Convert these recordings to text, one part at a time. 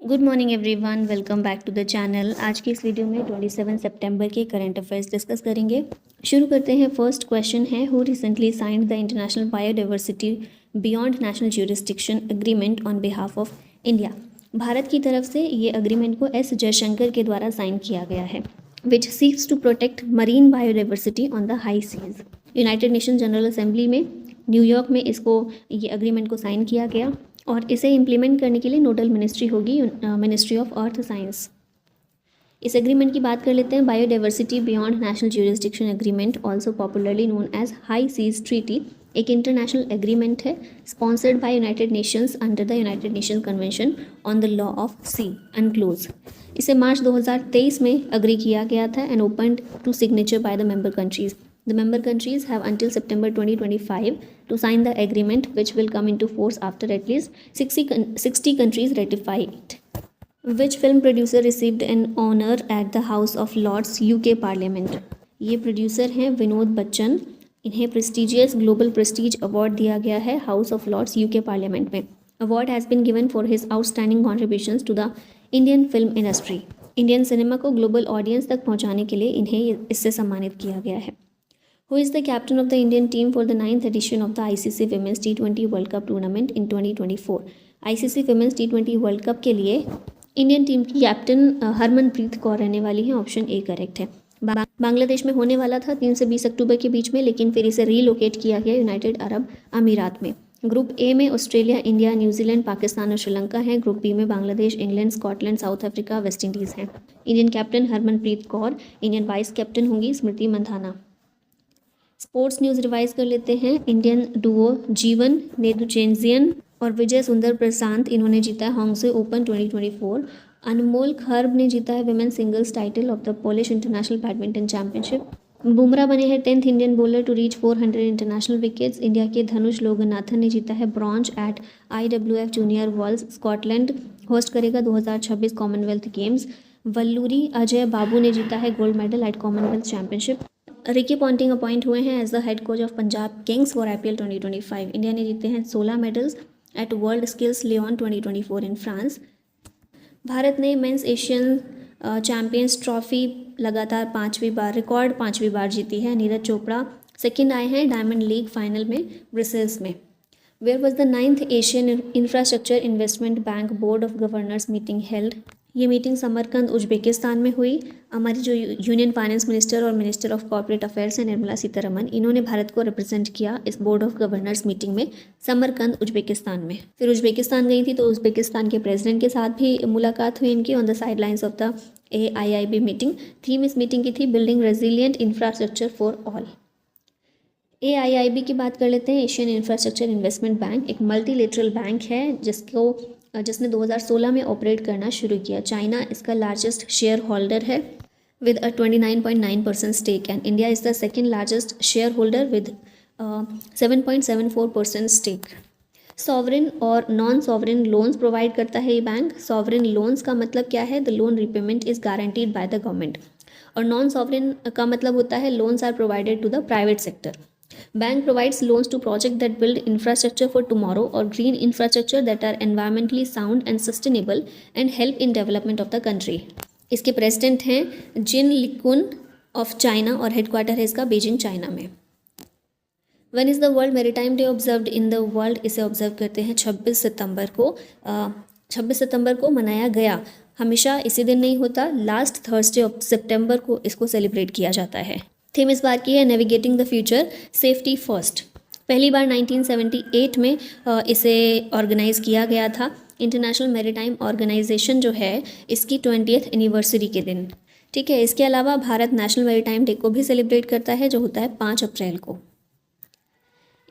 Good morning everyone, welcome back to the channel. आज की इस वीडियो में 27 सितंबर के करंट अफेयर्स डिस्कस करेंगे। शुरू करते हैं। फर्स्ट क्वेश्चन है, who recently signed the international biodiversity beyond national jurisdiction agreement on behalf of India. Bharat की तरफ से ये अग्रीमेंट को एस जयशंकर के द्वारा साइन किया गया है, which seeks to protect marine biodiversity on the high seas. United Nation General Assembly में न्यूयॉर्क में ये अग्रीमेंट को साइन किया गया और इसे इम्प्लीमेंट करने के लिए नोडल मिनिस्ट्री होगी मिनिस्ट्री ऑफ अर्थ साइंस। इस एग्रीमेंट की बात कर लेते हैं। Biodiversity beyond national jurisdiction agreement, also popularly known as high seas treaty, एक इंटरनेशनल एग्रीमेंट है sponsored by United Nations under the United Nation convention on the law of sea UNCLOS. इसे March 2023 में agree किया गया था and opened to signature by the member countries. The member countries have until September 2025 to sign the agreement, which will come into force after at least 60 countries ratify it. Which film producer received an honor at the House of Lords UK Parliament? ये producer हैं विनोद बच्चन। इन्हें prestigious global Prestige award दिया गया है House of Lords UK parliament में। Award has been given for his outstanding contributions to the Indian film industry. Indian cinema को global audience तक पहुंचाने के लिए इन्हें इससे सम्मानित किया गया है। Who is the captain of the Indian team for the 9th edition of the ICC Women's T20 World Cup tournament in 2024? ICC Women's T20 World Cup के लिए इंडियन टीम की कैप्टन हरमनप्रीत कौर रहने वाली हैं। ऑप्शन ए करेक्ट है। बांग्लादेश में होने वाला था 3 से 20 अक्टूबर के बीच में, लेकिन फिर इसे रीलोकेट किया गया यूनाइटेड अरब अमीरात में। ग्रुप ए में ऑस्ट्रेलिया, इंडिया, न्यूजीलैंड, पाकिस्तान और श्रीलंका हैं। ग्रुप बी में Bangladesh, England, Scotland, South Africa, West Indies हैं। Indian captain Harmanpreet Kaur, Indian vice captain होंगी Smriti Mandhana. Sports news revise कर लेते हैं। इंडियन डुओ जीवन नेदुचेंजियन और विजय सुंदर प्रशांत, इन्होंने जीता है होंगसे ओपन 2024। अनमोल खर्ब ने जीता है women singles title of the Polish international badminton championship. Bumrah बने हैं 10th Indian bowler to reach 400 international wickets. India के धनुष लोगनाथन ने जीता है bronze at IWF junior worlds. Scotland host करेगा 2026 कॉमनवेल्थ गेम्स। वल्लूरी अजय बाबू ने जीता है gold medal at Commonwealth championship. Ricky Ponting appoint हुए हैं as the head coach of Punjab Kings for IPL 2025। India ने जीते हैं 16 medals at world skills Lyon 2024 in France. Bharat ने मेंस एशियन चैंपियंस ट्रॉफी लगातार 5वीं बार रिकॉर्ड 5वीं बार जीती है। नीरज चोपड़ा सेकंड आए हैं डायमंड लीग फाइनल में ब्रसेल्स में। Where was the 9th Asian infrastructure investment bank board of governors meeting held? ये मीटिंग समरकंद उज्बेकिस्तान में हुई। हमारी जो यूनियन फाइनेंस मिनिस्टर और मिनिस्टर ऑफ कॉर्पोरेट अफेयर्स है निर्मला सीतारमन, इन्होंने भारत को रिप्रेजेंट किया इस बोर्ड ऑफ गवर्नर्स मीटिंग में समरकंद उज्बेकिस्तान में। फिर उज्बेकिस्तान गई थी तो उज्बेकिस्तान के प्रेसिडेंट के साथ भी मुलाकात हुई इनकी on the side lines of the AIIB meeting. Theme इस मीटिंग की थी building resilient infrastructure for all. AIIB की बात कर लेते हैं। एशियन इंफ्रास्ट्रक्चर इन्वेस्टमेंट बैंक एक मल्टीलेटरल बैंक है जिसने 2016 में ऑपरेट करना शुरू किया। चाइना इसका लार्जेस्ट शेयर होल्डर है with a 29.9% stake and India is the second largest share holder with 7.74% stake. Sovereign और नॉन सॉवरिन लोन्स प्रोवाइड करता है ये बैंक। सॉवरिन लोन्स का मतलब क्या है? The loan repayment is guaranteed by the government. और नॉन सॉवरिन का मतलब होता है loans are provided to the private sector. Bank provides loans to projects that build infrastructure for tomorrow or green infrastructure that are environmentally sound and sustainable and help in development of the country. इसके president हैं जिन लिकुन of China और headquarter है इसका Beijing China में। When is the World Maritime Day observed in the world? इसे observe करते हैं 26 सितंबर को। 26 सितंबर को मनाया गया। हमेशा इसी दिन नहीं होता, लास्ट थर्सडे ऑफ सितंबर को इसको सेलिब्रेट किया जाता है। थीम इस बार की है navigating the future safety first. पहली बार 1978 में इसे ऑर्गेनाइज़ किया गया था। इंटरनेशनल मैरीटाइम ऑर्गेनाइजेशन जो है इसकी 20th एनिवर्सरी के दिन। ठीक है, इसके अलावा भारत नेशनल मैरीटाइम डे को भी सेलिब्रेट करता है जो होता है 5 अप्रैल को।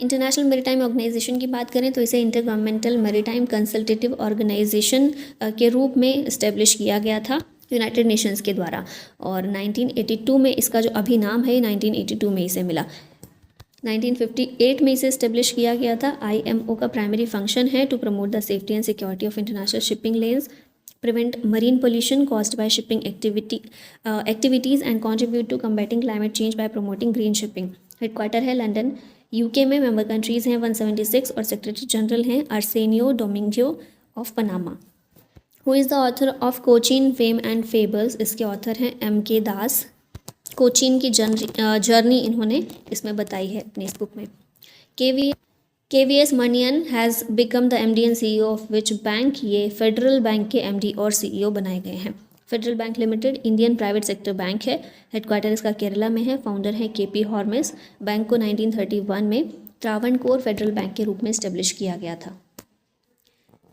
इंटरनेशनल मैरीटाइम ऑर्गेनाइजेशन की बात करें तो इसे intergovernmental maritime consultative organisation के रूप में इस्टेब्लिश किया गया था यूनाइटेड नेशंस के द्वारा। और 1982 में इसका जो अभी नाम है 1982 में इसे मिला। 1958 में इसे इस्टेब्लिश किया गया था। IMO का प्राइमरी फंक्शन है to promote the safety and security of international shipping lanes, prevent marine pollution caused by shipping activities and contribute to combating climate change by promoting green shipping. Headquarter है London. UK में member countries हैं 176 और secretary general हैं Arsenio Domingo of Panama. Who is the author of Cochin fame and fables, इसके author हैं M.K. दास। कोचीन की journey इन्होंने इसमें बताई है अपनी इस बुक में। KVS Maniyan has become the MD and CEO of which bank, ये फेडरल बैंक के MD और CEO बनाए गए हैं। Federal bank limited Indian private sector bank है, हेडक्वार्टर इसका केरला में है, फाउंडर है KP हॉर्मिस। बैंक को 1931 में त्रावणकोर फेडरल बैंक के रूप में इस्टेब्लिश किया गया था।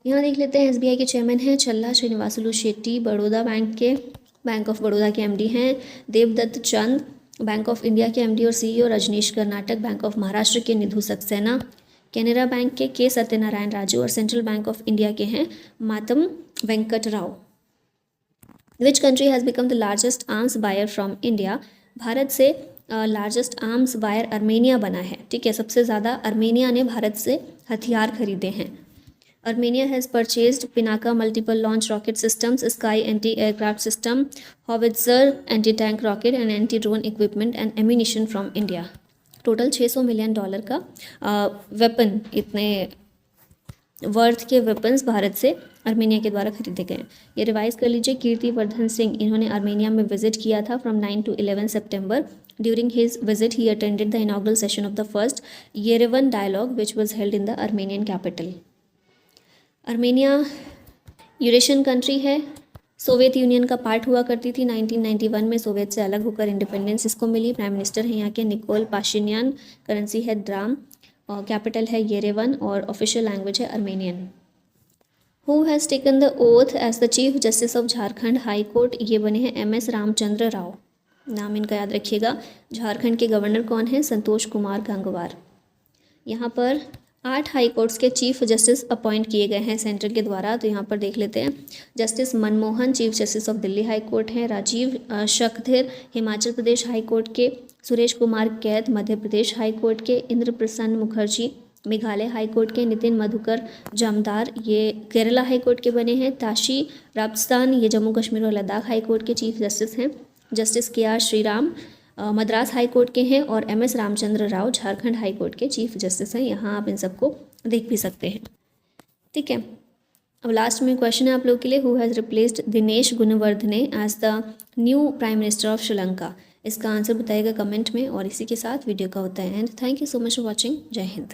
यहाँ देख लेते हैं SBI के चेयरमैन हैं चल्ला श्रीनिवासुलु शेट्टी। बड़ौदा बैंक ऑफ बड़ौदा के MD हैं Devdatt Chand. Bank of India के MD और CEO Rajneesh Karnatak. Bank of Maharashtra के निधु सक्सेना। कैनरा बैंक के K सत्यनारायण राजू और सेंट्रल बैंक ऑफ इंडिया के हैं Matam Venkata Rao. Which country has become the largest arms buyer from India, Bharat से लार्जेस्ट आर्म्स बायर आर्मेनिया बना है। ठीक है, सबसे ज़्यादा आर्मेनिया ने भारत से हथियार खरीदे हैं। Armenia has purchased Pinaka multiple launch rocket systems, Sky anti-aircraft system, Howitzer anti-tank rocket and anti-drone equipment and ammunition from India. Total $600 million का वेपन, इतने वर्थ के वेपन्स भारत से आर्मेनिया के द्वारा खरीदे गए। ये रिवाइज कर लीजिए। कीर्तिवर्धन सिंह, इन्होंने आर्मेनिया में विजिट किया था from 9 to 11 September. During his visit, he attended the inaugural session of the first Yerevan dialogue, which was held in the Armenian capital. Armenia Eurasian country है, सोवियत यूनियन का part हुआ करती थी। 1991 में Soviet से अलग होकर इंडिपेंडेंस इसको मिली। प्राइम मिनिस्टर हैं यहाँ के निकोल पाशिनियान। करेंसी है ड्राम और कैपिटल है येरेवन और ऑफिशियल लैंग्वेज है Armenian. Who has taken the oath as the chief justice of Jharkhand high court, ये बने हैं MS रामचंद्र राव। नाम इनका याद रखिएगा। झारखंड के गवर्नर कौन है? संतोष कुमार गंगवार। यहाँ पर 8 हाई कोर्ट्स के चीफ जस्टिस अपॉइंट किए गए हैं सेंट्रल के द्वारा। तो यहाँ पर देख लेते हैं। Justice Manmohan chief justice of Delhi high court हैं, राजीव शक्धर हिमाचल प्रदेश हाई कोर्ट के, सुरेश कुमार कैद मध्य प्रदेश हाई कोर्ट के, इंद्र प्रसन्न मुखर्जी मेघालय हाई कोर्ट के, नितिन मधुकर जामदार ये केरला हाई कोर्ट के बने हैं, ताशी राजस्थान ये जम्मू कश्मीर और लद्दाख हाई कोर्ट के चीफ जस्टिस हैं, justice KR Shriram Madras high court के हैं और MS Ramchandra Rao Jharkhand high court के चीफ जस्टिस हैं। यहाँ आप इन सबको देख भी सकते हैं। ठीक है, अब लास्ट में क्वेश्चन है आप लोग के लिए, who has replaced Dinesh Gunawardena as the new prime minister of Sri Lanka. इसका आंसर बताइएगा कमेंट में। और इसी के साथ वीडियो का होता है and. Thank you so much for watching. जय हिंद।